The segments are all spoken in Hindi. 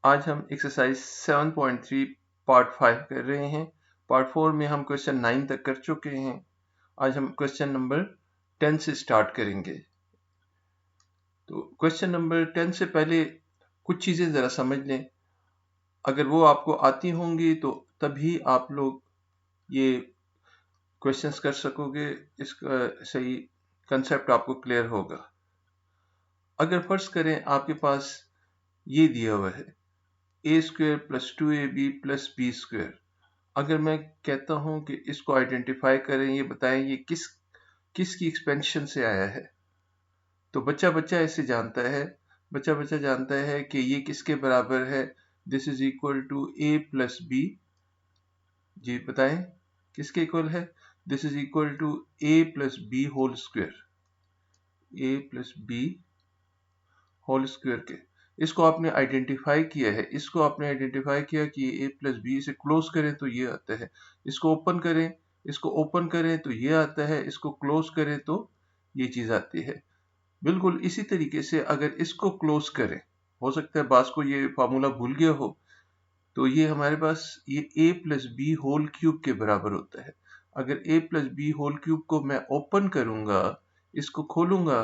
आज हम एक्सरसाइज 7.3 पार्ट 5 कर रहे हैं। पार्ट 4 में हम क्वेश्चन 9 तक कर चुके हैं। आज हम क्वेश्चन नंबर 10 से स्टार्ट करेंगे। तो क्वेश्चन नंबर 10 से पहले कुछ चीजें जरा समझ लें। अगर वो आपको आती होंगी तो तभी आप लोग ये क्वेश्चंस कर सकोगे, इसका सही कंसेप्ट आपको क्लियर होगा। अगर फर्ज करें आपके पास ये दिया हुआ है A square plus 2ab plus B square. अगर मैं कहता हूं कि इसको आइडेंटिफाई करें, ये बताएं ये किसकी एक्सपेंशन से आया है, तो बच्चा बच्चा ऐसे जानता है, बच्चा बच्चा जानता है कि ये किसके बराबर है। This is equal to A plus B. जी बताएं किसके इक्वल है। This is equal to A plus B whole square, A plus B whole square के। इसको आपने आइडेंटिफाई किया है, इसको आपने आइडेंटिफाई किया कि ए प्लस बी, इसे क्लोज करें तो ये आता है, इसको ओपन करें, इसको ओपन करें तो ये आता है, इसको क्लोज करें तो ये चीज आती है। बिल्कुल इसी तरीके से अगर इसको क्लोज करें, हो सकता है बास को ये फार्मूला भूल गया हो, तो ये हमारे पास ये ए प्लस बी होल क्यूब के बराबर होता है। अगर ए प्लस बी होल क्यूब को मैं ओपन करूंगा, इसको खोलूंगा,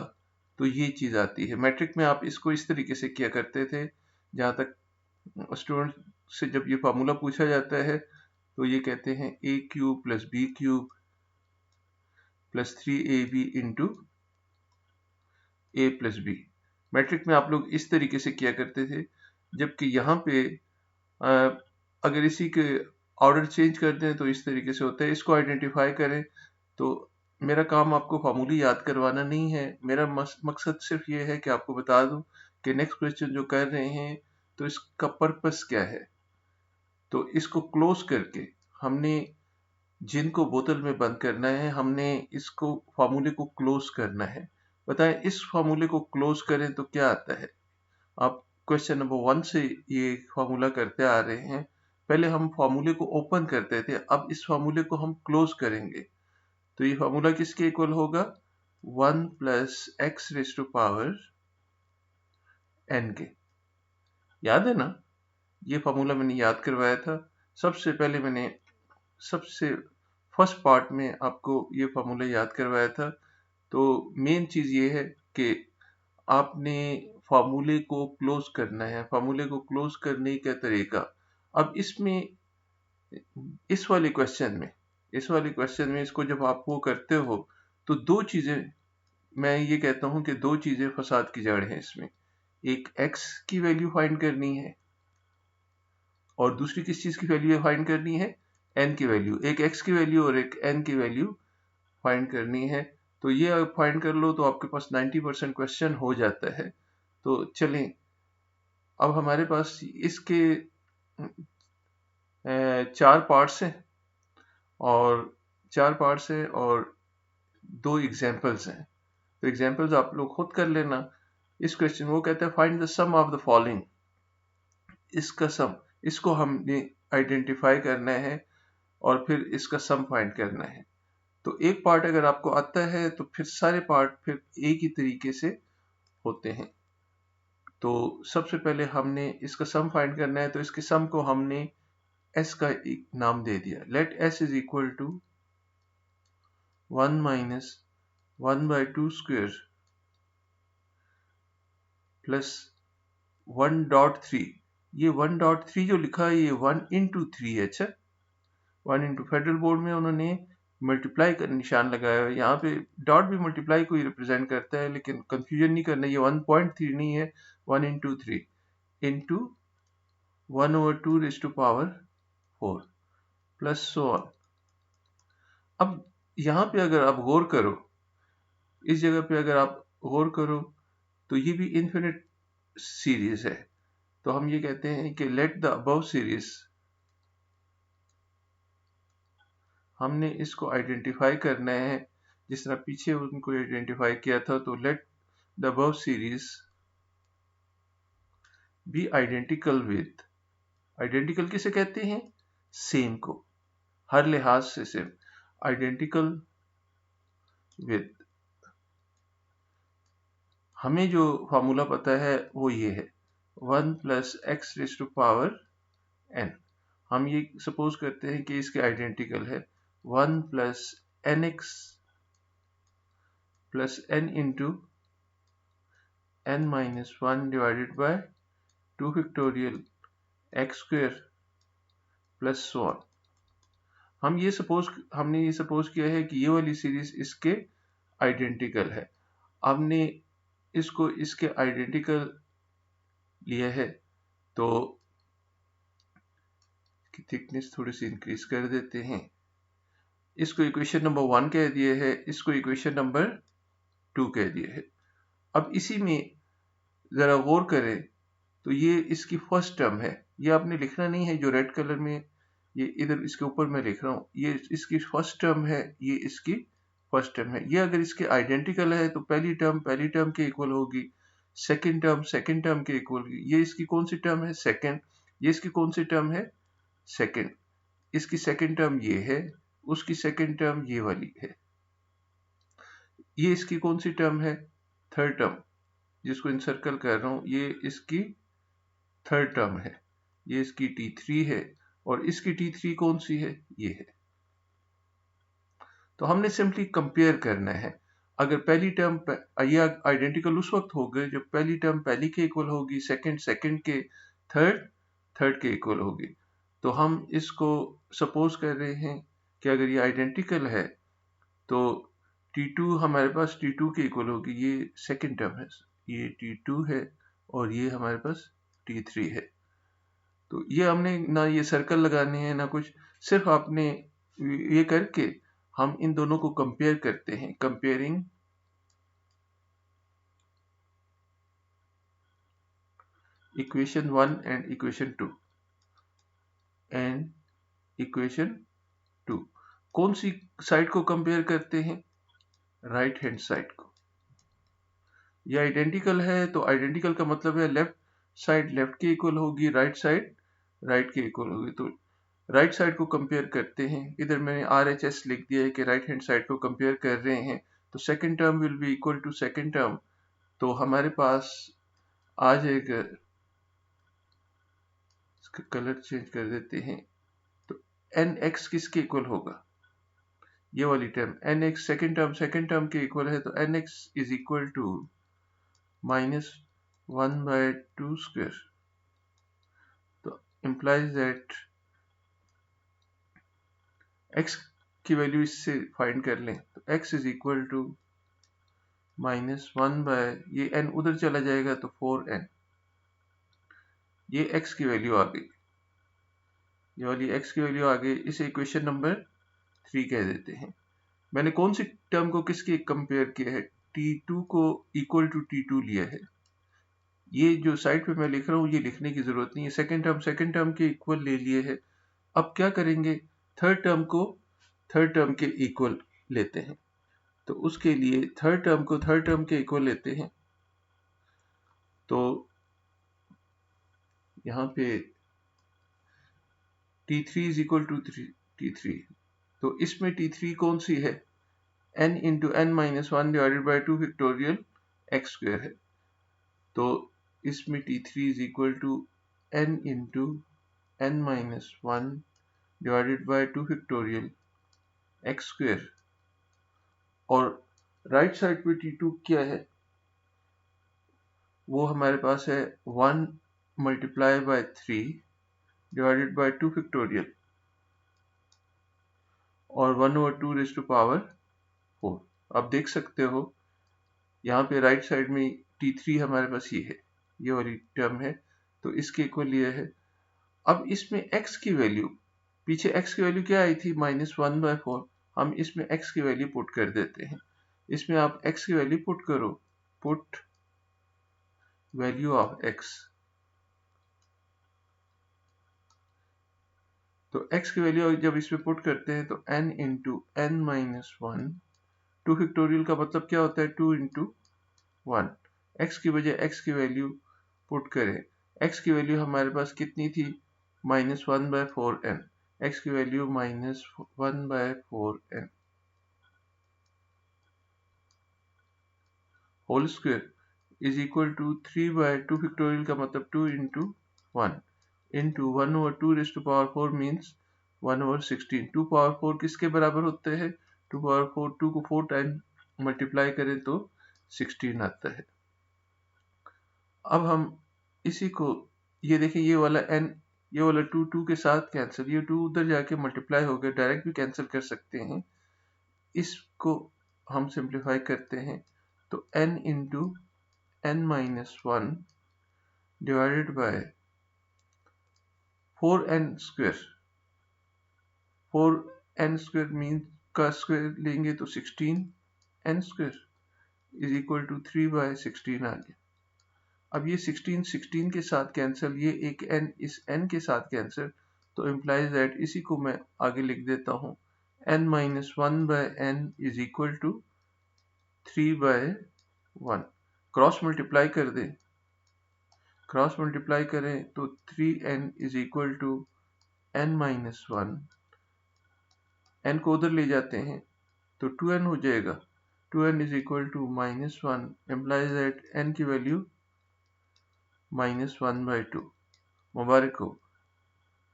तो ये चीज आती है। मैट्रिक में आप इसको इस तरीके से किया करते थे। जहां तक स्टूडेंट से जब ये फार्मूला पूछा जाता है तो ये कहते हैं A cube plus B cube plus 3ab into A plus B. Matric में आप लोग इस तरीके से किया करते थे। जबकि यहाँ पे अगर इसी के ऑर्डर चेंज कर दें तो इस तरीके से होता है। इसको आइडेंटिफाई करें। तो मेरा काम आपको फार्मूले याद करवाना नहीं है, मेरा मकसद सिर्फ ये है कि आपको बता दूं कि नेक्स्ट क्वेश्चन जो कर रहे हैं तो इसका पर्पस क्या है। तो इसको क्लोज करके हमने जिनको बोतल में बंद करना है, हमने इसको फार्मूले को क्लोज करना है। बताएं इस फार्मूले को क्लोज करें तो क्या आता है। आप क्वेश्चन नंबर 1 से ये फार्मूला करते आ रहे हैं। पहले हम फार्मूले को ओपन करते थे, अब इस फार्मूले को हम क्लोज करेंगे। तो ये फार्मूला किसके इक्वल होगा, 1 plus x raise to power N के। याद है ना, ये फार्मूला मैंने याद करवाया था। सबसे पहले मैंने सबसे फर्स्ट पार्ट में आपको ये फार्मूला याद करवाया था। तो मेन चीज ये है कि आपने फार्मूले को क्लोज करना है। फार्मूले को क्लोज करने का तरीका, अब इसमें इस वाले क्वेश्चन में इसको जब आप वो करते हो तो दो चीजें, मैं ये कहता हूं कि दो चीजें फसाद की जड़ हैं इसमें। एक x की वैल्यू फाइंड करनी है और दूसरी किस चीज की वैल्यू फाइंड करनी है, n की वैल्यू। एक x की वैल्यू और एक n की वैल्यू फाइंड करनी है। तो ये आप फाइंड कर लो तो आपके पास 90% क्वेश्चन हो जाता है। तो चलें, अब हमारे पास इसके चार पार्ट्स हैं और दो एग्जाम्पल्स हैं। तो एग्जाम्पल्स आप लोग खुद कर लेना। इस क्वेश्चन वो कहता है find the sum of the following. इसका सम, इसको हमने आइडेंटिफाई करना है और फिर इसका सम फाइंड करना है। तो एक पार्ट अगर आपको आता है तो फिर सारे पार्ट फिर एक ही तरीके से होते हैं। तो सबसे पहले हमने इसका सम फाइंड करना है, तो इसके सम को हमने s का एक नाम दे दिया। Let s is equal to 1 minus 1/2 square plus 1.3। ये 1.3 जो लिखा है ये 1 इंटू 3 है। अच्छा, 1 इंटू, फेडरल बोर्ड में उन्होंने मल्टीप्लाई का निशान लगाया है। यहाँ पे डॉट भी मल्टीप्लाई को ही रिप्रेजेंट करता है, लेकिन कंफ्यूजन नहीं करना, ये 1.3 नहीं है, 1 into 3 into 1/2 raise to power 4 plus so on. अब यहाँ पे अगर आप गौर करो, इस जगह पे अगर आप गौर करो तो ये भी इन्फिनिट सीरीज है। तो हम ये कहते हैं कि लेट द अबव सीरीज, हमने इसको आइडेंटिफाई करना है जिस तरह पीछे उनको आइडेंटिफाई किया था। तो let the above series be identical with, identical किसे कहते हैं, सेम को, हर लिहाज से सेम, आइडेंटिकल विद। हमें जो फार्मूला पता है वो ये है, 1 plus x raise to power n। हम ये सपोज करते हैं कि इसके आइडेंटिकल है 1 plus N x plus n into n minus 1 divided by 2 factorial x square plus so on. हमने ये सपोज किया है कि ये वाली सीरीज इसके आइडेंटिकल है। हमने इसको इसके आइडेंटिकल लिया है तो थिकनेस थोड़ी सी इंक्रीज कर देते हैं। इसको इक्वेशन नंबर 1 कह दिए है, इसको इक्वेशन नंबर 2 कह दिए है। अब इसी में जरा गौर करें तो ये इसकी फर्स्ट टर्म है, ये आपने लिखना नहीं है जो रेड कलर में ये इधर इसके ऊपर मैं लिख रहा हूँ, ये इसकी फर्स्ट टर्म है, ये इसकी फर्स्ट टर्म है। ये अगर इसके आइडेंटिकल है तो पहली टर्म के इक्वल होगी, सेकंड टर्म के इक्वल होगी। ये इसकी कौन सी टर्म है? सेकंड। ये इसकी कौन सी टर्म है? सेकंड। इसकी सेकंड टर्म ये है, उसकी सेकंड टर्म ये वाली है। ये इसकी कौन सी टर्म है? थर्ड टर्म, जिसको इंसर्कल कर रहा हूं, ये इसकी थर्ड टर्म है। ये इसकी T3 है और इसकी T3 कौन सी है? ये है। तो हमने सिंपली कंपेयर करना है। अगर पहली टर्म ये आइडेंटिकल उस वक्त होगा जब पहली टर्म पहली के इक्वल होगी, सेकंड के, थर्ड के इक्वल होगी। तो हम इसको सपोज कर रहे हैं कि अगर ये आइडेंटिकल है तो T2 हमारे पास T2 के इक्वल होगी। ये सेकंड टर्म है, ये T2 है और ये हमारे पास T3 है। तो ये हमने ना ये सर्कल लगाने हैं ना कुछ, सिर्फ आपने ये करके हम इन दोनों को कंपेयर करते हैं। Comparing equation 1 and equation 2 and equation 2। कौन सी साइड को कंपेयर करते हैं? राइट हैंड साइड को। ये आइडेंटिकल है तो आइडेंटिकल का मतलब है लेफ्ट साइड लेफ्ट के इक्वल होगी, राइट साइड राइट के इक्वल होगी। तो राइट साइड को कंपेयर करते हैं। इधर मैंने RHS लिख दिया है कि राइट हैंड साइड को कंपेयर कर रहे हैं। तो second term will be equal to second term. तो हमारे पास आ जाएगा, इसका कलर चेंज कर देते हैं। तो NX किसके इक्वल होगा? ये वाली टर्म NX सेकंड टर्म के इक्वल है। तो NX is equal to minus 1/2 square. तो implies that x की वैल्यू इससे फाइंड कर लें तो x is equal to -1 by, ये n उधर चला जाएगा तो 4n। ये x की वैल्यू आ गई, ये वाली x की वैल्यू आ गई। इसे इक्वेशन नंबर 3 कह देते हैं। मैंने कौन सी टर्म को किसके कंपेयर किया है? T2 को इक्वल टू T2 लिया है। ये जो साइड पे मैं लिख रहा हूँ ये लिखने की जरूरत नहीं है। सेकंड टर्म के इक्वल ले लिए है। अब क्या करेंगे? थर्ड टर्म को थर्ड टर्म के इक्वल लेते हैं। तो उसके लिए थर्ड टर्म को थर्ड टर्म के इक्वल लेते हैं। तो यहाँ पे T3 is equal to T3। तो इसमें T3 कौन सी है? n into n minus 1 divided by 2 factorial x square है। तो इसमें T3 is equal to n into n minus 1 divided by 2 factorial x square. और राइट साइड पे T2 क्या है? वो हमारे पास है 1 multiply by 3 divided by 2 factorial और 1/2 रेज़ टू पावर 4। आप देख सकते हो यहाँ पे राइट साइड में T3 हमारे पास ये है, ये वाली टर्म है। तो इसके इक्वल ये है। अब इसमें x की वैल्यू, पीछे x की वैल्यू क्या आई थी? -1/4। हम इसमें x की वैल्यू पुट कर देते हैं। इसमें आप x की वैल्यू पुट करो, पुट वैल्यू ऑफ x। तो x की वैल्यू जब इसमें पुट करते हैं तो n into n minus 1, 2 factorial का मतलब क्या होता है? 2 इंटू 1। x की बजाय x की वैल्यू पुट करें। x की वैल्यू हमारे पास कितनी थी? -1/4n। x की value -1/4n whole square. Is equal to 3/2 factorial का मतलब 2 इंटू 1 इंटू 1/2 मीन्स 1/16। 2 पावर 4 किसके बराबर होते हैं? 2 पावर 4, 2 को 4 टाइम मल्टीप्लाई करें तो 16 आता है। अब हम इसी को, ये देखिए ये वाला n, ये वाला 2 के साथ कैंसिल, ये 2 उधर जाके मल्टीप्लाई हो गया, डायरेक्ट भी कैंसिल कर सकते हैं। इसको हम सिंप्लीफाई करते हैं तो n into n-1 divided by 4n square. 4n square mean का स्क्वायर लेंगे तो 16n square is equal to 3/16 आ गया। अब ये 16 के साथ कैंसिल, ये एक n इस n के साथ कैंसिल, तो इम्प्लाइज दैट, इसी को मैं आगे लिख देता हूँ, n-1/n is equal to 3/1। Cross multiply कर दें, क्रॉस मल्टीप्लाई करें तो 3n is equal to n-1, n को उधर ले जाते हैं तो 2n हो जाएगा, 2n is equal to -1, implies that n की वैल्यू -1/2। मुबारक हो,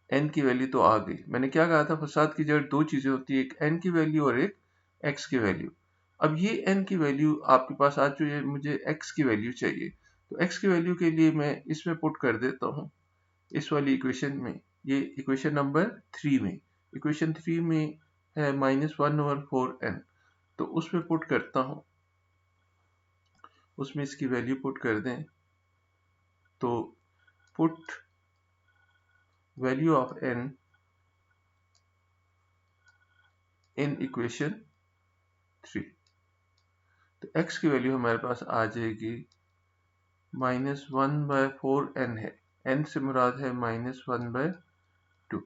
n की वैल्यू तो आ गई। मैंने क्या कहा था, फसाद की जड़ दो चीजें होती है, एक n की वैल्यू और एक x की वैल्यू। अब ये n की वैल्यू आपके पास आ चुकी है, मुझे x की वैल्यू चाहिए, तो x की वैल्यू के लिए मैं इसमें पुट कर देता हूँ, इस वाली इक्वेशन में, ये इक्वेशन नंबर 3 में, इक्वेशन 3 में है -1/4n, तो उसमें पुट करता हूँ, उसमें इसकी वैल्यू पुट कर दें तो put value of n in equation 3, तो x की वैल्यू हमारे पास आ जाएगी -1/4n है, n से मुराद है -1/2,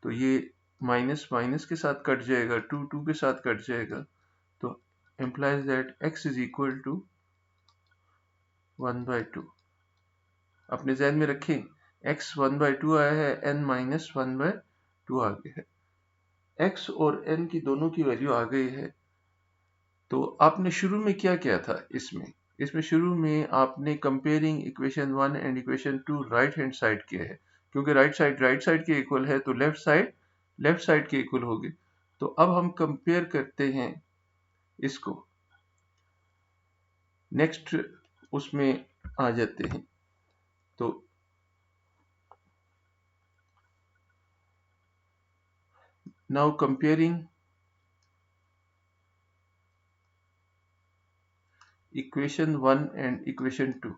तो ये माइनस माइनस के साथ कट जाएगा, 2 के साथ कट जाएगा, तो implies that x is equal to 1/2। अपने जहन में रखें, x 1/2 आया है, n -1/2 आ गया है, x और n की दोनों की वैल्यू आ गई है। तो आपने शुरू में क्या किया था, इसमें शुरू में आपने comparing equation 1 and equation 2 right hand side किया है, क्योंकि राइट साइड के इक्वल है तो लेफ्ट साइड के इक्वल होगी। तो अब हम कंपेयर करते हैं इसको, नेक्स्ट उसमें आ जाते हैं। तो now comparing equation 1 and equation 2,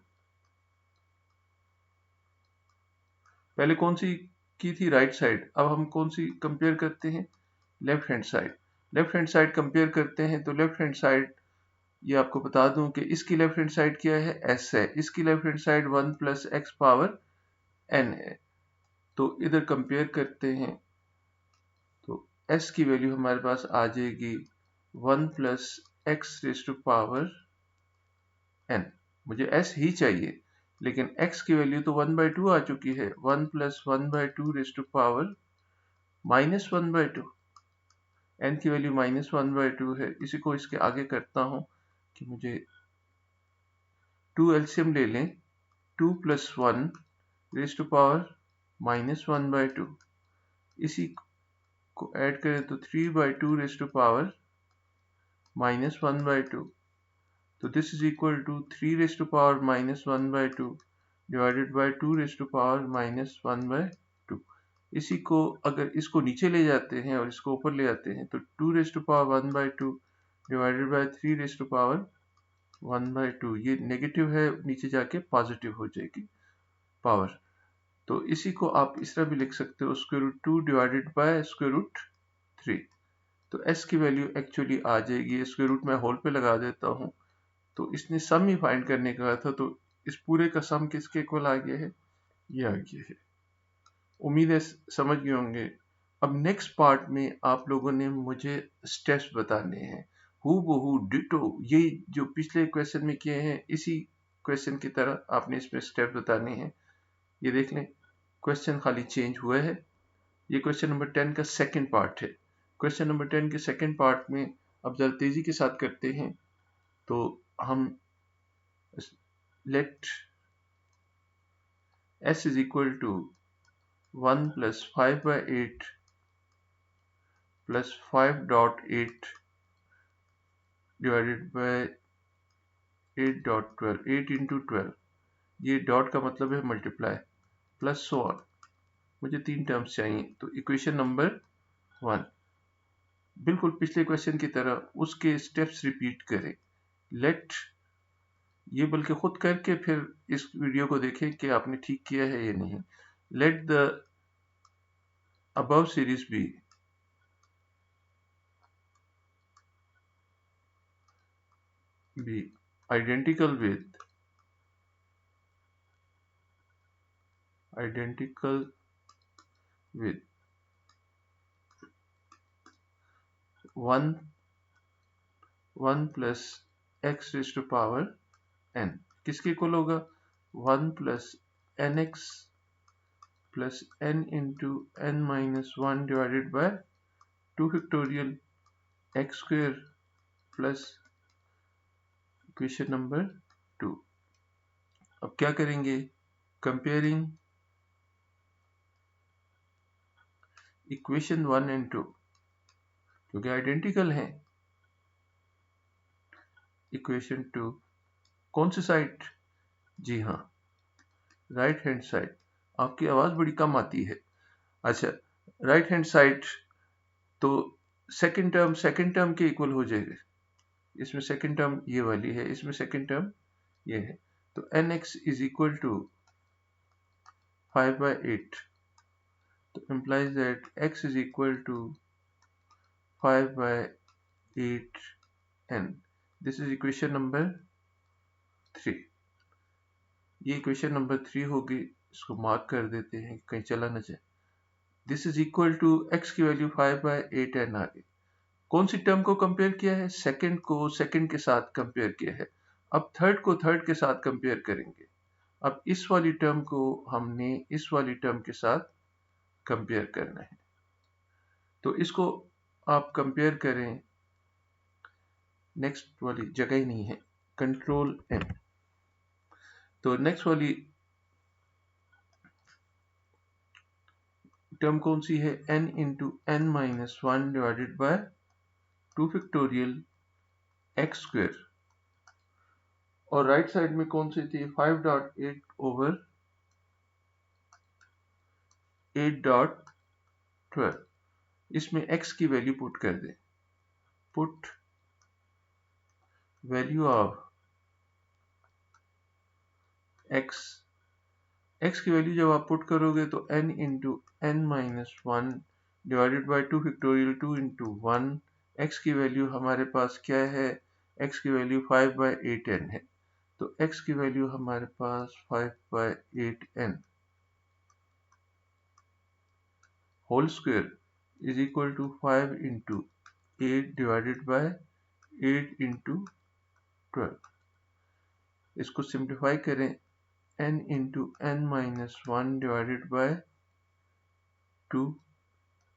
पहले कौन सी की थी, राइट साइड, अब हम कौन सी कंपेयर करते हैं, left hand side. Left hand side compare करते हैं तो लेफ्ट हैंड साइड, ये आपको बता दूं कि इसकी लेफ्ट हैंड साइड क्या है, s है, इसकी left hand side 1 + x power n है, तो इधर कंपेयर करते हैं तो s की वैल्यू हमारे पास आ जाएगी 1 + x पावर n। मुझे s ही चाहिए, लेकिन x की वैल्यू तो 1/2 आ चुकी है, 1 + 1/2 पावर -1/2, n की वैल्यू -1/2 है। इसी को इसके आगे करता हूं कि मुझे 2 एलसीएम ले लें, 2 + 1 पावर -1/2, इसी को ऐड करें तो 3/2 पावर -1/2, तो this is equal to 3 power -1/2 divided by 2 power -1/2। इसी को अगर इसको नीचे ले जाते हैं और इसको ऊपर ले आते हैं तो 2 पावर 1/2 डिवाइडेड बाय 3 पावर 1/2, ये नेगेटिव है, नीचे जाके पॉजिटिव हो जाएगी पावर। तो इसी को आप इस तरह भी लिख सकते हो, √2 डिवाइडेड बाय √3। तो s की वैल्यू एक्चुअली आ जाएगी, स्क्वायर रूट मैं होल पे लगा देता हूँ, तो इसने सम ही फाइंड करने का था, तो इस पूरे का सम किसके इक्वल आ गया है, ये आ गया है। उम्मीद है समझ गए होंगे। अब नेक्स्ट पार्ट में आप लोगों ने मुझे स्टेप्स बताने हैं, हूबहू डिटो, ये जो पिछले क्वेश्चन में किए हैं इसी क्वेश्चन की तरह आपने इसमें स्टेप बताने हैं। ये देख लें, क्वेश्चन खाली चेंज हुआ है। ये क्वेश्चन नंबर 10 का सेकंड पार्ट है। क्वेश्चन नंबर 10 के सेकंड पार्ट में अब जरा तेजी के साथ करते हैं, तो हम let s is equal to 1 plus 5 by 8 plus 5 dot 8 divided by 8 dot 12, 8 into 12, ये डॉट का मतलब है मल्टीप्लाई, प्लस सो ऑन। मुझे 3 टर्म्स चाहिए, तो इक्वेशन नंबर 1 बिल्कुल पिछले क्वेश्चन की तरह उसके स्टेप्स रिपीट करें। लेट, ये बल्कि खुद करके फिर इस वीडियो को देखें कि आपने ठीक किया है या नहीं। Let the above series be identical with 1 plus x raised to power n, किसके इक्वल होगा? 1 plus nx plus n into n minus 1 divided by 2 factorial x square plus equation number 2। अब क्या करेंगे? कंपेयरिंग इक्वेशन 1 एंड 2 क्योंकि आइडेंटिकल हैं। इक्वेशन 2 कौन सी साइड? जी हाँ, राइट हैंड साइड। आपकी आवाज बड़ी कम आती है। अच्छा, राइट हैंड साइड, तो सेकंड टर्म के इक्वल हो जाएगा। इसमें सेकंड टर्म ये वाली है, इसमें सेकंड टर्म ये है, तो nx is equal to 5 by 8, तो implies that x is equal to 5 by 8n। This is equation number 3। ये इक्वेशन नंबर 3 होगी, इसको मार्क कर देते हैं कहीं चला ना जाए। This is equal to x की वैल्यू 5 by 8n आ गई। कौन सी टर्म को कंपेयर किया है? सेकंड को सेकंड के साथ कंपेयर किया है। अब थर्ड को थर्ड के साथ कंपेयर करेंगे। अब इस वाली टर्म को हमने इस वाली टर्म के साथ कंपेयर करना है, तो इसको आप कंपेयर करें। नेक्स्ट वाली जगह ही नहीं है, कंट्रोल एन। तो नेक्स्ट वाली टर्म कौन सी है? n into N minus 1 divided by 2 factorial x square, और राइट साइड में कौन सी थी? 5 डॉट 8 ओवर 8 डॉट 12। इसमें x की वैल्यू पुट कर दें। पुट वैल्यू ऑफ x की वैल्यू जब आप पुट करोगे तो n into N minus 1 divided by 2 factorial 2 into 1। x की वैल्यू हमारे पास क्या है? x की वैल्यू 5 बाई 8n है, तो x की वैल्यू हमारे पास 5 by 8n whole square is equal to 5 into 8 divided by 8 into 12। इसको सिंप्लीफाई करें, n into N minus 1 divided by 2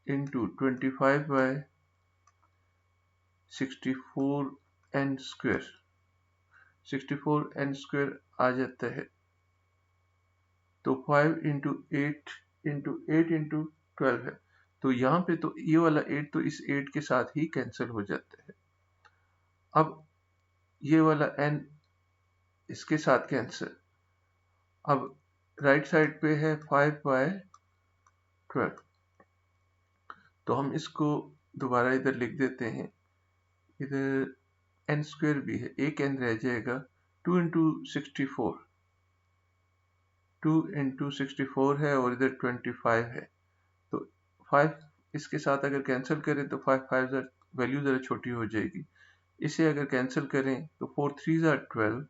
into 25 by 64n square. 64n square आ जाता है, तो 5 इंटू 8 इंटू 12 है। तो यहाँ पे तो ये वाला 8 तो इस 8 के साथ ही कैंसिल हो जाता है। अब ये वाला n इसके साथ कैंसिल। अब राइट साइड पे है 5 बाय 12, तो हम इसको दोबारा इधर लिख देते हैं। इधर n स्क्वायर भी है, एक n रह जाएगा। 2 इंटू 64, 2 इंटू 64 है, और इधर 25 है, तो 5 इसके साथ अगर कैंसिल करें तो 5 वैल्यू ज़रा छोटी हो जाएगी। इसे अगर कैंसिल करें तो 4 3 ज़ार 12,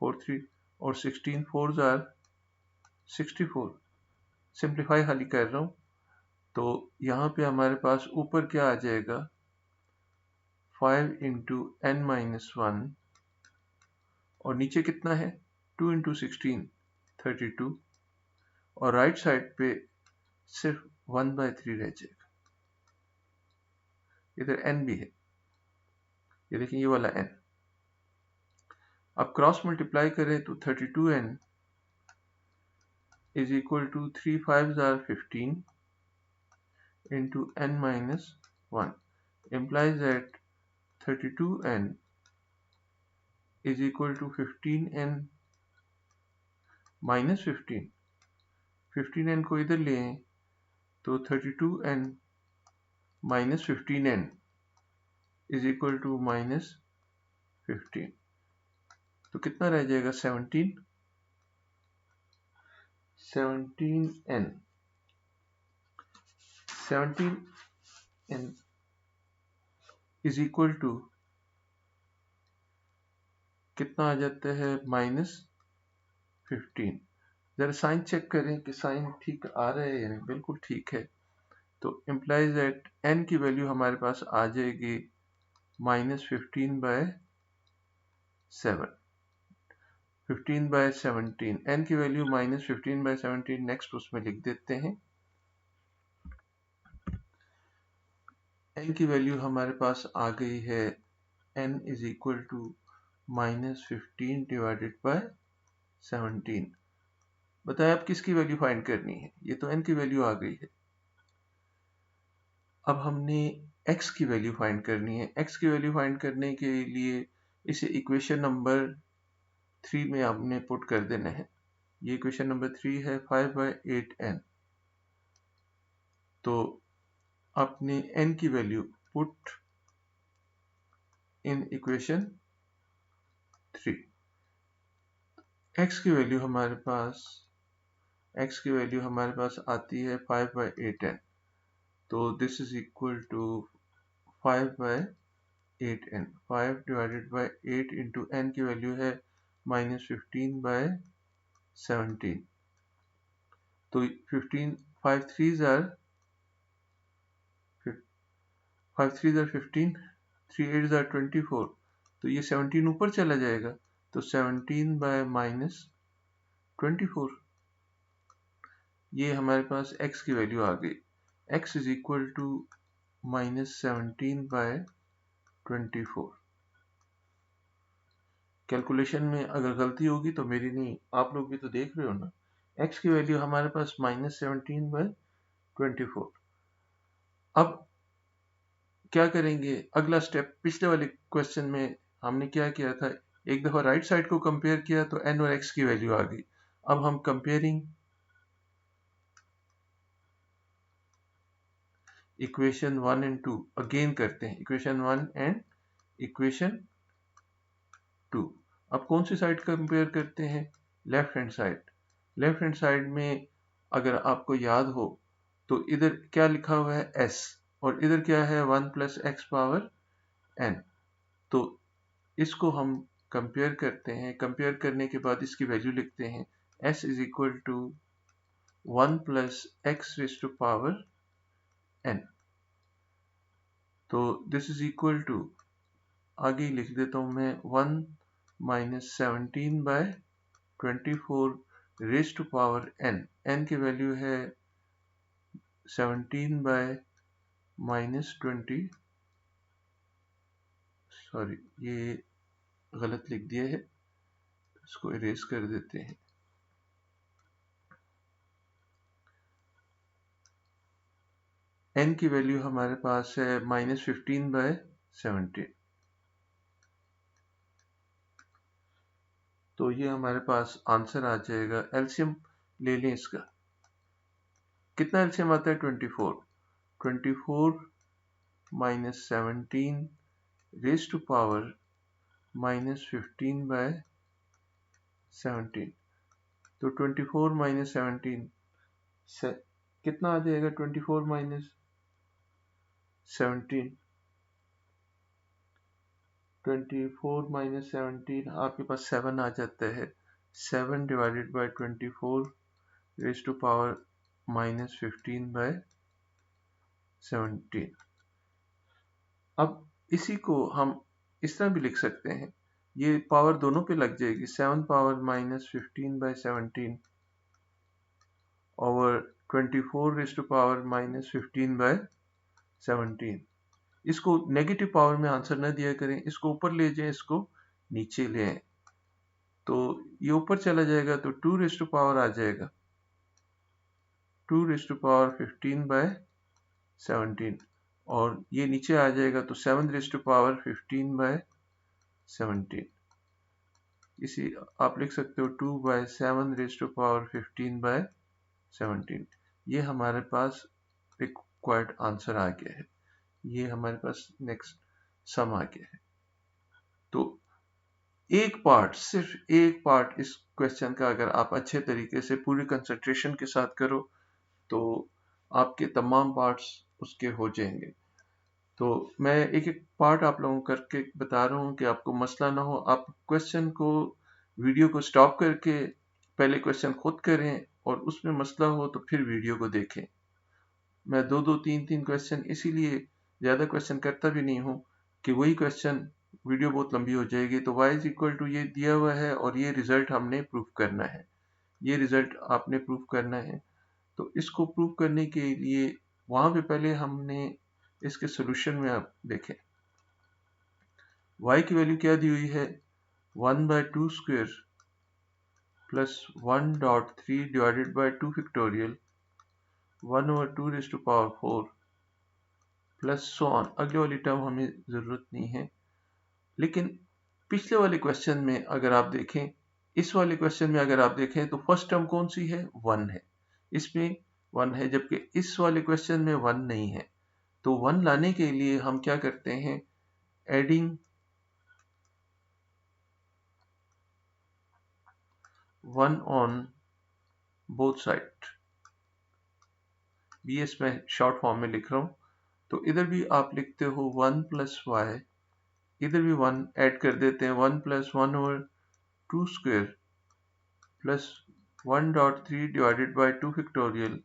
4 3 और 16 4 ज़ार 64। सिंप्लीफाई हाली कर रहा हूँ, तो यहाँ पे हमारे पास ऊपर क्या आ जाएगा? 5 इंटू एन माइनस 1, और नीचे कितना है? 2 इंटू 16 32, और राइट साइड पे सिर्फ 1 बाय 3 रह जाएगा। इधर n भी है, ये देखिए ये वाला n। अब क्रॉस मल्टीप्लाई करें तो 32n is equal to 3 5s are 15 into n minus 1 implies that 32n is equal to 15n minus 15. 15n को इधर ले आए तो 32n minus 15n is equal to minus 15. तो कितना रह जाएगा 17. 17n is equal to कितना आ जाता है minus 15. जरा साइन चेक करें कि साइन ठीक आ रहा है या नहीं. बिल्कुल ठीक है. तो implies that n की वैल्यू हमारे पास आ जाएगी minus 15 by 7. 15 by 17. n की वैल्यू minus 15 by 17 नेक्स्ट उसमें लिख देते हैं. n की वैल्यू हमारे पास आ गई है n is equal to minus 15 divided by 17. बताएं आप किसकी वैल्यू फाइंड करनी है. ये तो n की वैल्यू आ गई है. अब हमने x की वैल्यू फाइंड करनी है. x की वैल्यू फाइंड करने के लिए इसे इक्वेशन नंबर 3 में आपने पुट कर देना है. ये इक्वेशन नंबर 3 है 5 by 8n. तो आपने n की value put in equation 3. x की वैल्यू हमारे पास आती है 5 by 8n. तो this is equal to 5 by 8n. 5 divided by 8 into n की वैल्यू है minus 15 by 17. तो 15 5 3s are 15, 3 8s are 24. तो ये 17 ऊपर चला जाएगा. तो 17 by minus 24. ये हमारे पास x की वैल्यू आ गई. x is equal to minus 17 by 24. Calculation में अगर गलती होगी तो मेरी नहीं, आप लोग भी तो देख रहे हो ना. x की वैल्यू हमारे पास minus 17 by 24. अब क्या करेंगे. अगला स्टेप, पिछले वाले क्वेश्चन में हमने क्या किया था, एक दफा राइट साइड को कंपेयर किया तो n और x की वैल्यू आ गई. अब हम कंपेयरिंग इक्वेशन 1 एंड 2 अगेन करते हैं. Equation 1 and equation 2. अब कौन सी साइड कंपेयर करते हैं. Left hand side. Left hand side में अगर आपको याद हो तो इधर क्या लिखा हुआ है s और इधर क्या है 1 plus x पावर n. तो इसको हम कंपेयर करते हैं. कंपेयर करने के बाद इसकी वैल्यू लिखते हैं. s is equal to 1 plus x raised to power n. तो दिस इज इक्वल टू, आगे लिख देता हूं मैं, 1 minus 17 by 24 raised to power n. n की वैल्यू है 17 by minus 20. सॉरी, ये गलत लिख दिया है, इसको इरेज कर देते हैं. n की वैल्यू हमारे पास है minus 15 by 17. तो ये हमारे पास आंसर आ जाएगा. एलसीएम ले लें इसका. कितना एलसीएम आता है 24. 24 minus 17 raised to power minus 15 by 17. तो 24 minus 17 से कितना आ जाएगा. 24 minus 17, 24 minus 17 आपके पास 7 आ जाता है. 7 divided by 24 raised to power minus 15 by 17. अब इसी को हम इस तरह भी लिख सकते हैं. ये पावर दोनों पे लग जाएगी. 7 power minus 15 by 17 over 24 raised to power minus 15 by 17. इसको नेगेटिव पावर में आंसर न दिया करें. इसको ऊपर ले जाएं, इसको नीचे ले आएं. तो ये ऊपर चला जाएगा तो 2 रेज़ टू पावर आ जाएगा 2 रेज़ टू पावर 15/17 और ये नीचे आ जाएगा तो 7 रेज़ टू पावर 15/17। इसी आप लिख सकते हो 2/7 रेज़ टू पावर 15/17। ये हमारे पास रिक्वायर्ड आंसर आ गया है। ये हमारे पास नेक्स्ट सम आ गया है। तो एक पार्ट, सिर्फ एक पार्ट इस क्वेश्चन का अगर आप अच्छे तरीके से पूरी कंसंट्रेशन के साथ करो तो आपके तमाम पार्ट्स उसके हो जाएंगे। तो मैं एक एक पार्ट आप लोगों को करके बता रहा हूँ कि आपको मसला ना हो। आप क्वेश्चन को, वीडियो को स्टॉप करके पहले क्वेश्चन खुद करें और उसमें मसला हो तो फिर वीडियो को देखें। मैं 2-2, 3-3 क्वेश्चन इसीलिए ज़्यादा क्वेश्चन करता भी नहीं हूँ कि वही क्वेश्चन वीडियो बहुत लंबी हो जाएगी। तो y इज इक्वल टू ये दिया हुआ है और ये रिजल्ट हमने प्रूफ करना है। ये रिजल्ट आपने प्रूफ करना है। तो इसको प्रूफ करने के लिए वहां पे पहले हमने इसके सोल्यूशन में आप देखें y की वैल्यू क्या दी हुई है 1/2 square plus 1.3 divided by 2 factorial 1/2 raise to power 4 plus so on. अगले वाली टर्म हमें जरूरत नहीं है। लेकिन पिछले वाले क्वेश्चन में अगर आप देखें, इस वाले क्वेश्चन में अगर आप देखें तो फर्स्ट टर्म कौन सी है 1 है, इसमें 1 है, जबकि इस वाले क्वेश्चन में 1 नहीं है। तो 1 लाने के लिए हम क्या करते हैं, adding 1 on both side. BS में शॉर्ट फॉर्म में लिख रहा हूं। तो इधर भी आप लिखते हो 1 प्लस वाई, इधर भी 1 ऐड कर देते हैं 1 plus 1/2 square plus 1.3 divided by 2 factorial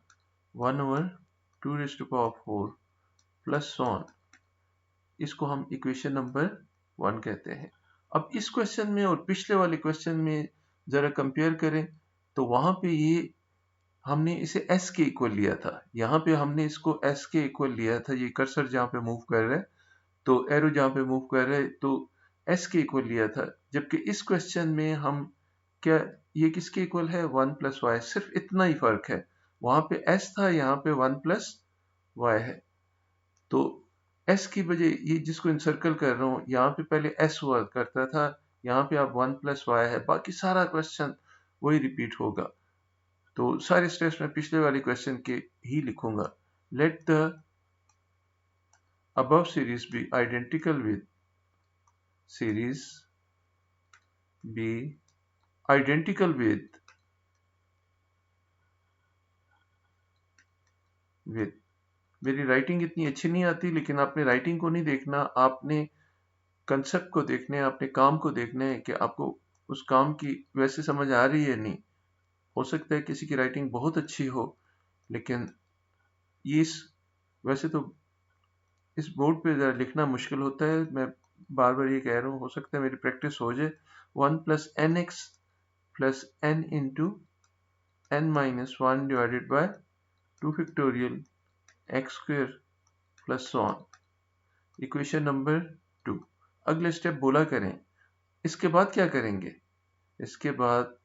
1/2 raise to power 4 plus so on. इसको हम इक्वेशन नंबर 1 कहते हैं। अब इस क्वेश्चन में और पिछले वाले क्वेश्चन में जरा कंपेयर करें तो वहां पे ये हमने इसे s के इक्वल लिया था, यहाँ पे हमने इसको s के इक्वल लिया था। ये कर्सर जहाँ पे मूव कर रहा है तो एरो जहाँ पे मूव कर रहा है तो s के इक्वल लिया था, जबकि इस क्वेश्चन में हम क्या, ये किसके इक्वल है 1 प्लस वाई। सिर्फ इतना ही फर्क है, वहां पे s था, यहाँ पे 1 प्लस वाई है। तो s की बजाय ये जिसको इंसर्कल कर रहा हूँ यहाँ पे पहले s हुआ करता था, यहाँ पे अब 1 प्लस वाई है। बाकी सारा क्वेश्चन वही रिपीट होगा। तो सारे स्टेप्स में पिछले वाले क्वेश्चन के ही लिखूंगा। Let the above series be identical with series be identical with मेरी राइटिंग इतनी अच्छी नहीं आती, लेकिन आपने राइटिंग को नहीं देखना, आपने कंसेप्ट को देखना है, आपने काम को देखना है कि आपको उस काम की वैसे समझ आ रही है नहीं। हो सकता है किसी की राइटिंग बहुत अच्छी हो, लेकिन ये वैसे तो इस बोर्ड पे जरा लिखना मुश्किल होता है। मैं बार बार ये कह रहा हूँ, हो सकता है मेरी प्रैक्टिस हो जाए। 1 plus N x plus n into N minus 1 divided by 2 factorial x square plus so on. Equation number 2। अगले स्टेप बोला करें। इसके बाद क्या करेंगे, इसके बाद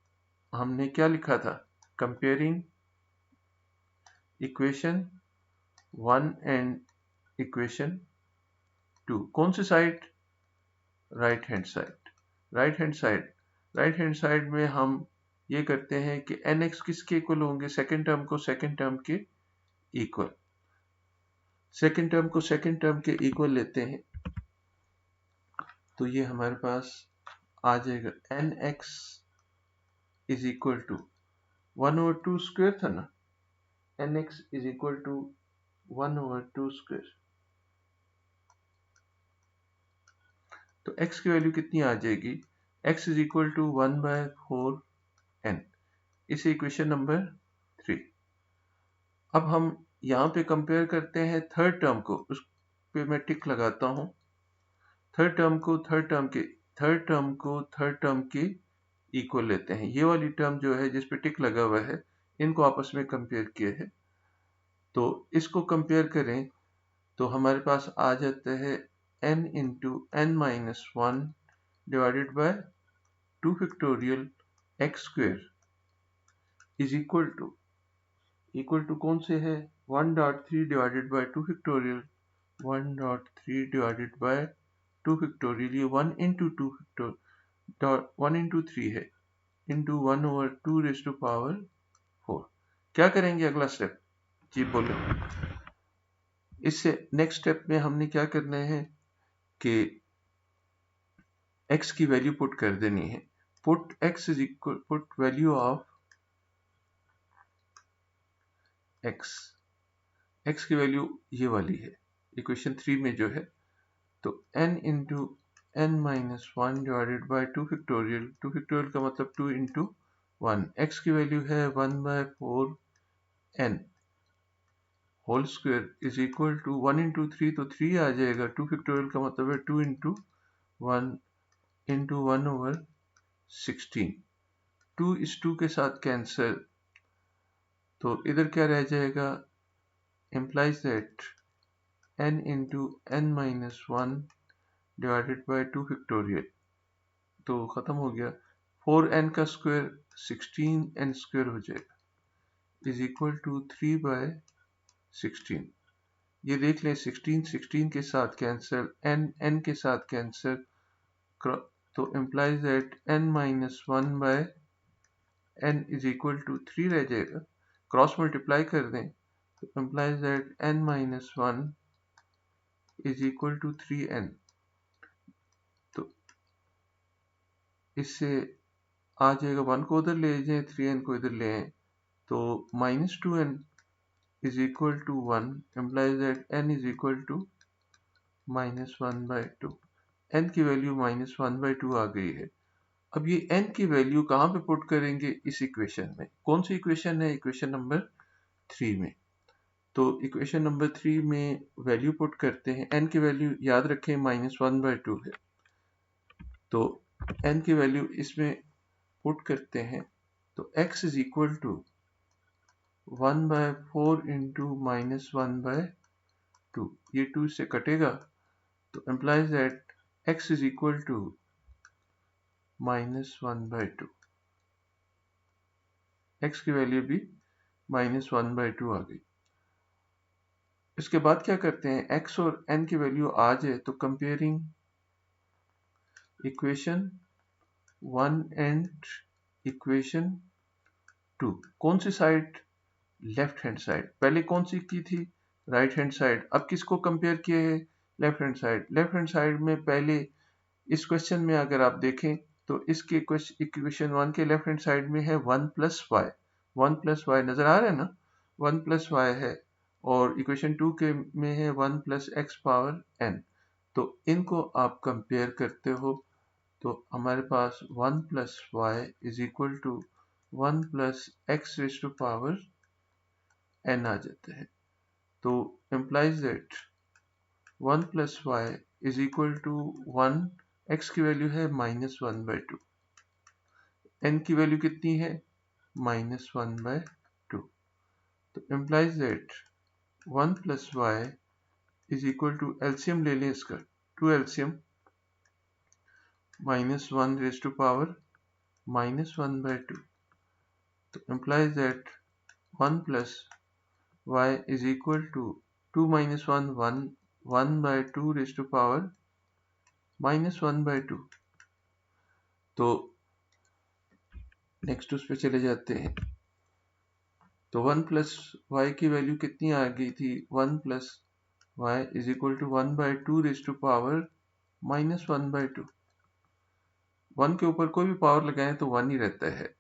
हमने क्या लिखा था, कंपेयरिंग इक्वेशन 1 एंड इक्वेशन 2। कौन सी side, right hand side. Right hand side, right hand side में हम ये करते हैं कि एन एक्स किसके इक्वल होंगे, सेकेंड टर्म को सेकेंड टर्म के इक्वल, सेकेंड टर्म को सेकेंड टर्म के इक्वल लेते हैं। तो ये हमारे पास आ जाएगा n x is equal to 1/2 square था ना, n x is equal to 1/2 square. तो x की वैल्यू कितनी आ जाएगी, x is equal to 1/4n। इसे इक्वेशन नंबर 3। अब हम यहाँ पे कंपेयर करते हैं थर्ड टर्म को, उस पे मैं टिक लगाता हूँ। थर्ड टर्म को थर्ड टर्म के इक्वल लेते हैं। ये वाली टर्म जो है जिस पे टिक लगा हुआ है, इनको आपस में कंपेयर किए है। तो इसको कंपेयर करें तो हमारे पास आ जाता है n into N minus 1 divided by 2 factorial x square is equal to कौन से है 1.3 divided by 2 factorial 1.3 divided by 2 factorial ये 1 इंटू 2 फैक्टोरियल 1 इंटू 3 है into 1 over 2 raise to power 4। क्या करेंगे अगला स्टेप जी बोलो। इससे नेक्स्ट स्टेप में हमने क्या करना है कि x की वैल्यू पुट कर देनी है। Put x is equal put value of x की वैल्यू ये वाली है इक्वेशन 3 में जो है, तो n into n minus 1 divided by 2 factorial का मतलब 2 इंटू 1। x की वैल्यू है 1 by 4 n whole square is equal to 1 into 3 तो 3 आ जाएगा, 2 फैक्टोरियल का मतलब है 2 इंटू 1 इंटू 1 ओवर 16। 2 इस 2 के साथ कैंसिल, तो इधर क्या रह जाएगा implies that n into n minus 1 divided by 2 factorial तो खत्म हो गया। 4n का स्क्वायर 16n स्क्वायर हो जाएगा इज इक्वल टू 3 बाय 16। ये देख लें 16 के साथ कैंसिल, n के साथ कैंसिल, तो implies that n minus 1 by n is equal to 3 रह जाएगा। क्रॉस मल्टीप्लाई कर दें तो implies that n minus 1 is equal to 3n। तो इससे आ जाएगा 1 को उधर ले जाएं 3n को इधर ले आए तो minus 2n is equal to 1 implies that n is equal to minus 1 by 2। n की वैल्यू माइनस 1 बाई 2 आ गई है। अब ये n की वैल्यू कहाँ पे पुट करेंगे इस इक्वेशन में। कौन सी इक्वेशन है इक्वेशन नंबर 3 में। तो इक्वेशन नंबर 3 में वैल्यू पुट करते हैं। n की वैल्यू याद रखें माइनस 1 बाई 2 है, तो n की वैल्यू इसमें पुट करते हैं तो x is equal to 1 by 4 into minus 1 by 2, ये 2 से कटेगा तो implies that x is equal to minus 1 by 2। x की वैल्यू भी माइनस 1 बाय 2 आ गई। इसके बाद क्या करते हैं x और n की वैल्यू आ जाए तो कंपेयरिंग इक्वेशन 1 एंड इक्वेशन 2, कौन सी साइड लेफ्ट हैंड साइड, पहले कौन सी की थी राइट हैंड साइड, अब किसको कंपेयर किया है left hand side. Left hand side में पहले इस क्वेश्चन में अगर आप देखें तो इसके इक्वेशन 1 के लेफ्ट हैंड साइड में है 1 प्लस वाई, 1 प्लस वाई नजर आ रहा है ना, 1 प्लस वाई है, और इक्वेशन 2 के में है 1 प्लस एक्स पावर n। तो इनको आप कंपेयर करते हो तो हमारे पास 1 plus y is equal to 1 plus x raise to power n आ जाता है। तो implies that 1 plus y is equal to 1, x की वैल्यू है माइनस 1 बाई 2, n की वैल्यू कितनी है माइनस 1 बाई 2। तो implies that 1 plus y is equal to LCM ले लें इसका 2 LCM minus 1 raise to power minus 1 by 2। तो implies that 1 प्लस y is equal to 2 minus 1 by 2 raised to power minus 1 by 2। तो नेक्स्ट उस पे चले जाते हैं तो 1 प्लस वाई की वैल्यू कितनी आ गई थी 1 plus y is equal to 1 by 2 raise to power minus 1 by 2। 1 के ऊपर कोई भी पावर लगाएं तो 1 ही रहता है,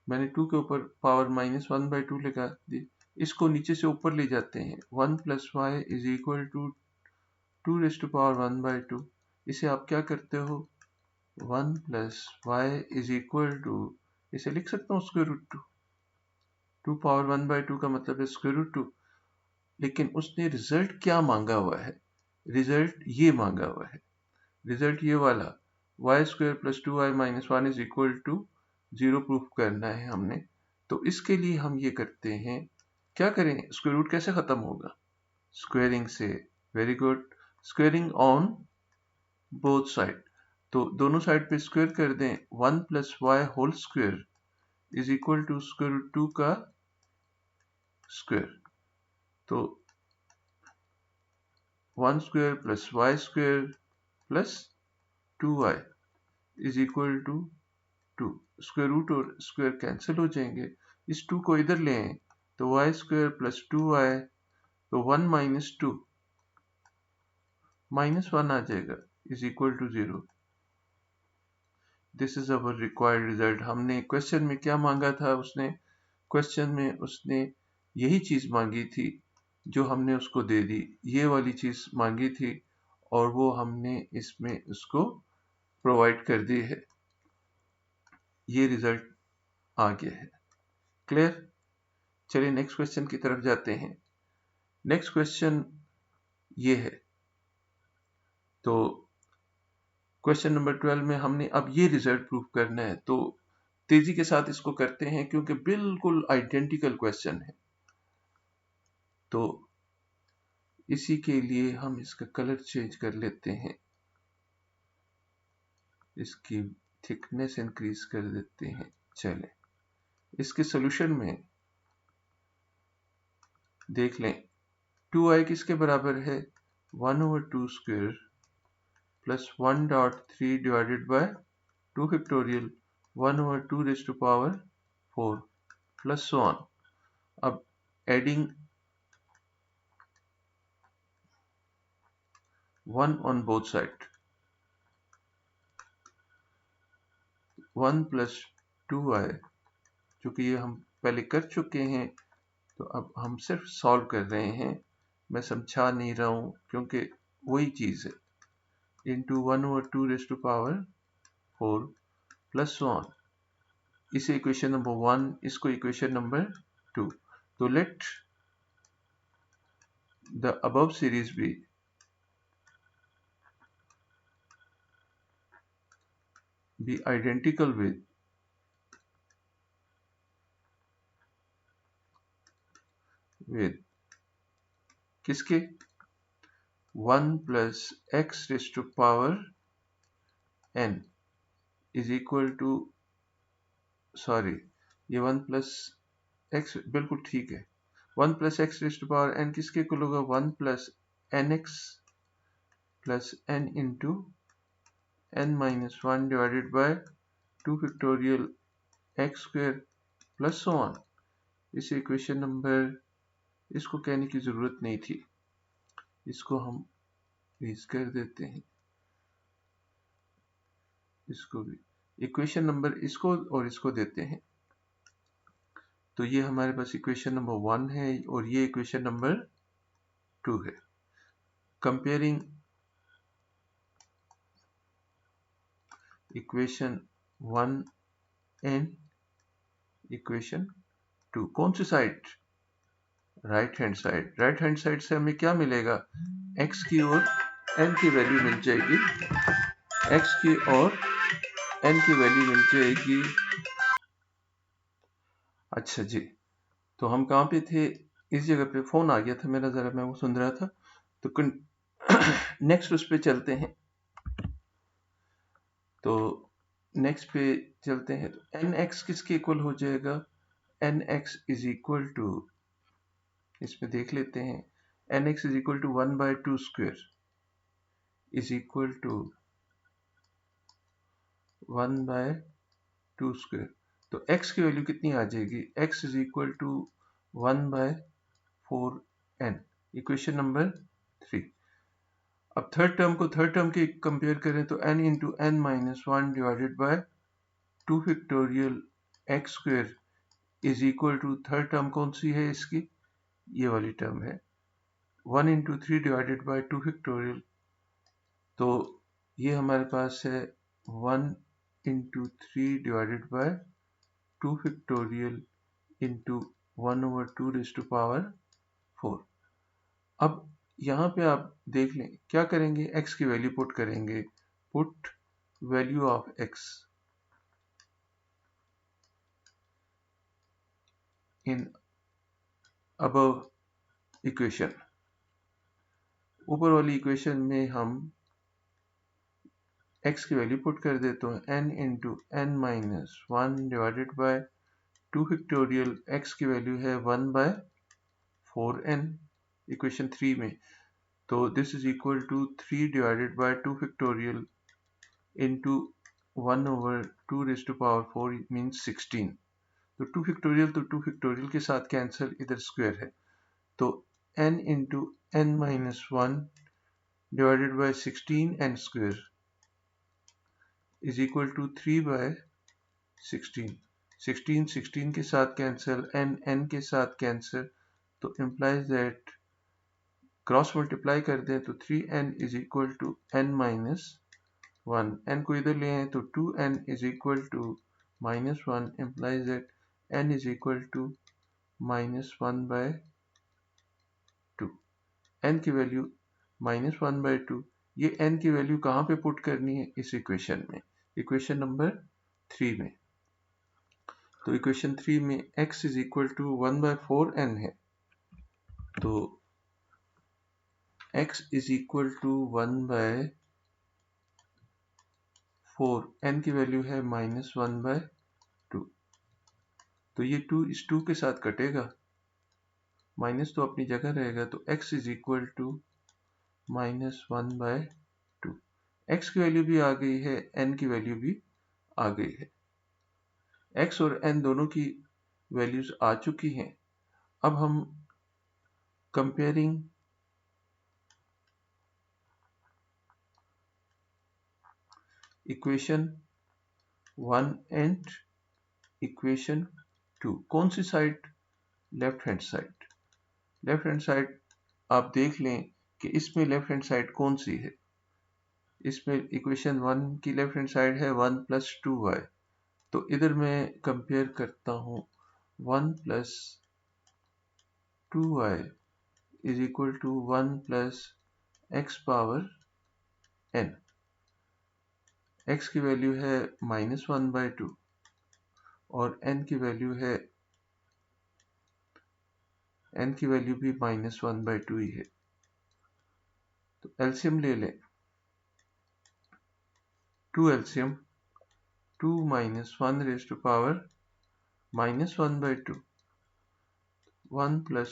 मैंने 2 के ऊपर पावर माइनस 1 बाई 2 लगा दी, इसको नीचे से ऊपर ले जाते हैं 1 plus y is equal to 2 raise to power 1 by 2। इसे आप क्या करते हो 1 plus y is equal to, इसे लिख सकता हूँ स्क्वायर रूट 2, 2 पावर 1 बाई 2 का मतलब है स्क्वायर रूट 2। लेकिन उसने रिजल्ट क्या मांगा हुआ है, रिजल्ट ये मांगा हुआ है, रिजल्ट ये वाला y square plus 2y minus 1 is equal to 0 proof करना है हमने। तो इसके लिए हम ये करते हैं, क्या करें स्क्वायर रूट कैसे खत्म होगा स्क्वेयरिंग से, very good, squaring on both side. तो दोनों साइड पे स्क्वायर कर दें, 1 plus y whole square is equal to square root 2 का स्क्वायर। तो 1 square plus y square plus 2y is equal to 2। Square root और स्क्वायर कैंसिल हो जाएंगे, इस 2 को इधर ले आए तो y स्क्वायर प्लस 2y, तो 1 माइनस 2 माइनस 1 आ जाएगा is equal to 0। This is our required result. हमने क्वेश्चन में क्या मांगा था, उसने क्वेश्चन में उसने यही चीज मांगी थी जो हमने उसको दे दी, ये वाली चीज मांगी थी और वो हमने इसमें उसको प्रोवाइड कर दी है। ये रिजल्ट आ गया है। क्लियर? चलिए नेक्स्ट क्वेश्चन की तरफ जाते हैं। नेक्स्ट क्वेश्चन ये है, तो क्वेश्चन नंबर 12 में हमने अब ये रिजल्ट प्रूव करना है, तो तेजी के साथ इसको करते हैं क्योंकि बिल्कुल आइडेंटिकल क्वेश्चन है। तो इसी के लिए हम इसका कलर चेंज कर लेते हैं, इसकी थिकनेस इंक्रीज कर देते हैं। चलें, इसके सॉल्यूशन में देख लें, 2i किसके बराबर है, 1/2 square plus 1.3 divided by 2 factorial 1/2 raise to power 4 plus so on. अब adding 1 on both side, 1 plus 2i, चूंकि ये हम पहले कर चुके हैं तो अब हम सिर्फ सॉल्व कर रहे हैं, मैं समझा नहीं रहा हूं क्योंकि वही चीज है, into 1/2 raise to power 4 plus so on. इसे इक्वेशन नंबर 1, इसको इक्वेशन नंबर 2। तो let the above series be identical with किसके, 1 plus x raise to power n is equal to, sorry ये 1 प्लस एक्स बिल्कुल ठीक है, 1 plus x raise to power n किसके इक्वल होगा, 1 plus N x plus n into n minus 1 divided by 2 factorial x square plus so on. इसे इक्वेशन नंबर, इसको कहने की जरूरत नहीं थी, इसको हम यूज कर देते हैं, इसको भी इक्वेशन नंबर इसको और इसको देते हैं। तो ये हमारे पास इक्वेशन नंबर 1 है और ये इक्वेशन नंबर 2 है। कंपेयरिंग इक्वेशन 1 एंड इक्वेशन 2, कौन सी side, right hand side. Right hand side से हमें क्या मिलेगा, x की और n की वैल्यू मिल जाएगी, x की और n की वैल्यू मिल जाएगी। अच्छा जी, तो हम कहाँ पे थे, इस जगह पे फोन आ गया था मेरा, जरा मैं वो सुन रहा था, तो नेक्स्ट उस पे चलते हैं। तो नेक्स्ट पे चलते हैं, तो nx किसके इक्वल हो जाएगा, nx इज इक्वल टू, इसमें देख लेते हैं, nx is equal to 1/2 square is equal to 1/2 square. तो x की वैल्यू कितनी आ जाएगी, x is equal to 1/4n, equation number 3। अब थर्ड टर्म को थर्ड टर्म के कंपेयर करें तो n into n minus 1 divided by 2 factorial x square is equal to, third term कौन सी है इसकी, ये वाली टर्म है, 1 इंटू 3 डिवाइडेड बाय 2 फैक्टोरियल। तो ये हमारे पास है 1 into 3 divided by 2 factorial into 1/2 raise to power 4। अब यहाँ पे आप देख लें क्या करेंगे, x की वैल्यू पुट करेंगे, put value of x in above equation. ऊपर वाली इक्वेशन में हम x की वैल्यू पुट कर देता हूँ n into n minus 1 divided by 2 factorial x की वैल्यू है 1 बाय 4n इक्वेशन 3 में। तो this is equal to 3 divided by 2 factorial into 1 over 2 raise to power 4 means 16। तो 2 फैक्टोरियल के साथ कैंसिल, इधर स्क्वायर है, तो n into n minus 1 divided by 16n square is equal to 3 by 16। 16 के साथ कैंसिल, n के साथ कैंसिल, तो इम्प्लाइज दैट क्रॉस मल्टीप्लाई कर दें तो 3n is equal to n minus 1। n को इधर ले आए तो 2n is equal to minus 1 implies that n is equal to minus 1 by 2। n की वैल्यू माइनस 1 बाय 2। ये n की वैल्यू कहाँ पे पुट करनी है? इस इक्वेशन में, इक्वेशन नंबर 3 में। तो इक्वेशन 3 में x is equal to 1 by 4n है, तो x is equal to 1 by 4, n की वैल्यू है माइनस 1 बाय 2। तो ये 2 इस 2 के साथ कटेगा, माइनस तो अपनी जगह रहेगा, तो x is equal to minus 1 by 2। x की वैल्यू भी आ गई है, n की वैल्यू भी आ गई है। x और n दोनों की वैल्यूज आ चुकी हैं। अब हम कंपेयरिंग इक्वेशन 1 एंड इक्वेशन 2, कौन सी side? Left hand side. Left hand side आप देख लें कि इसमें लेफ्ट हैंड साइड कौन सी है। इसमें इक्वेशन 1 की लेफ्ट हैंड साइड है 1 प्लस 2y, तो इधर मैं कंपेयर करता हूँ 1 plus 2y is equal to 1 plus x power n। x की वैल्यू है माइनस 1 बाय 2 और n की वैल्यू भी माइनस 1 बाय 2 ही है। तो एलसीएम ले लें, 2 LCM 2 minus 1 raise to power minus 1 by 2, 1 plus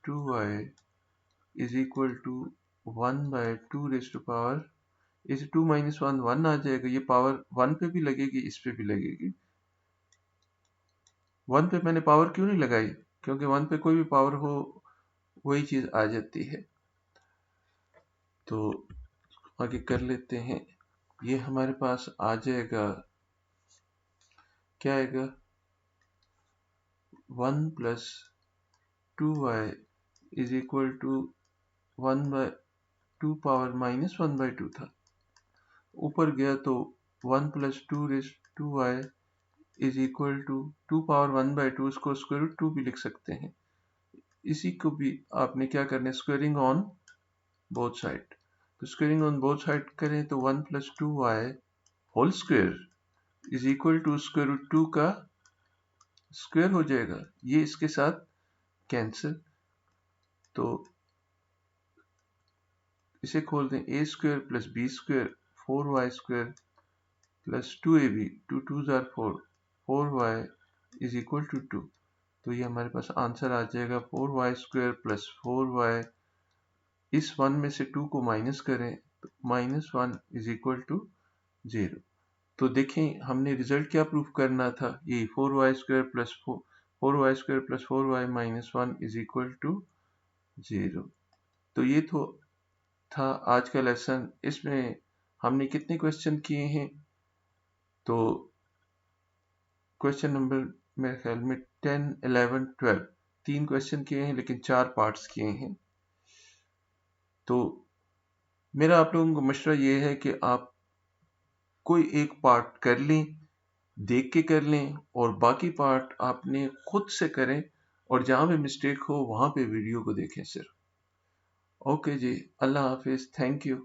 2y is equal to 1 by 2 raise to power, इस 2 माइनस 1 1 आ जाएगा, ये पावर 1 पे भी लगेगी, इस पे भी लगेगी। 1 पे मैंने पावर क्यों नहीं लगाई? क्योंकि 1 पे कोई भी पावर हो वही चीज आ जाती है। तो आगे कर लेते हैं, ये हमारे पास आ जाएगा, क्या आएगा? 1 plus 2y is equal to 1 by 2 power minus 1 by 2 था, ऊपर गया तो 1 plus 2 raise to y is equal to 2 power 1 by 2, उसको स्क्वायर रूट 2 भी लिख सकते हैं। इसी को भी आपने क्या करना है, स्क्वायरिंग ऑन बोथ साइड। तो स्क्वायरिंग ऑन बोथ साइड करें तो 1 plus 2y whole square is equal to square root 2 का स्क्वायर हो जाएगा, ये इसके साथ कैंसिल, तो इसे खोल दें, a square plus b square 4y square plus 2ab, 2 2s are 4, 4y is equal to 2। तो ये हमारे पास आंसर आ जाएगा 4y स्क्वायर प्लस 4y, इस 1 में से 2 को माइनस करें तो माइनस 1 इज इक्वल टू 0। तो देखें हमने रिजल्ट क्या प्रूफ करना था, ये 4y square plus 4y minus 1 is equal to 0। तो ये तो था आज का लेसन। इसमें हमने कितने क्वेश्चन किए हैं? तो क्वेश्चन नंबर मेरे ख्याल में 10, 11, 12 3 क्वेश्चन किए हैं, लेकिन 4 पार्ट्स किए हैं। तो मेरा आप लोगों को मशवरा ये है कि आप कोई एक पार्ट कर लें, देख के कर लें, और बाकी पार्ट आपने खुद से करें, और जहां पे मिस्टेक हो वहां पे वीडियो को देखें सिर्फ। ओके जी, अल्लाह हाफिज, थैंक यू।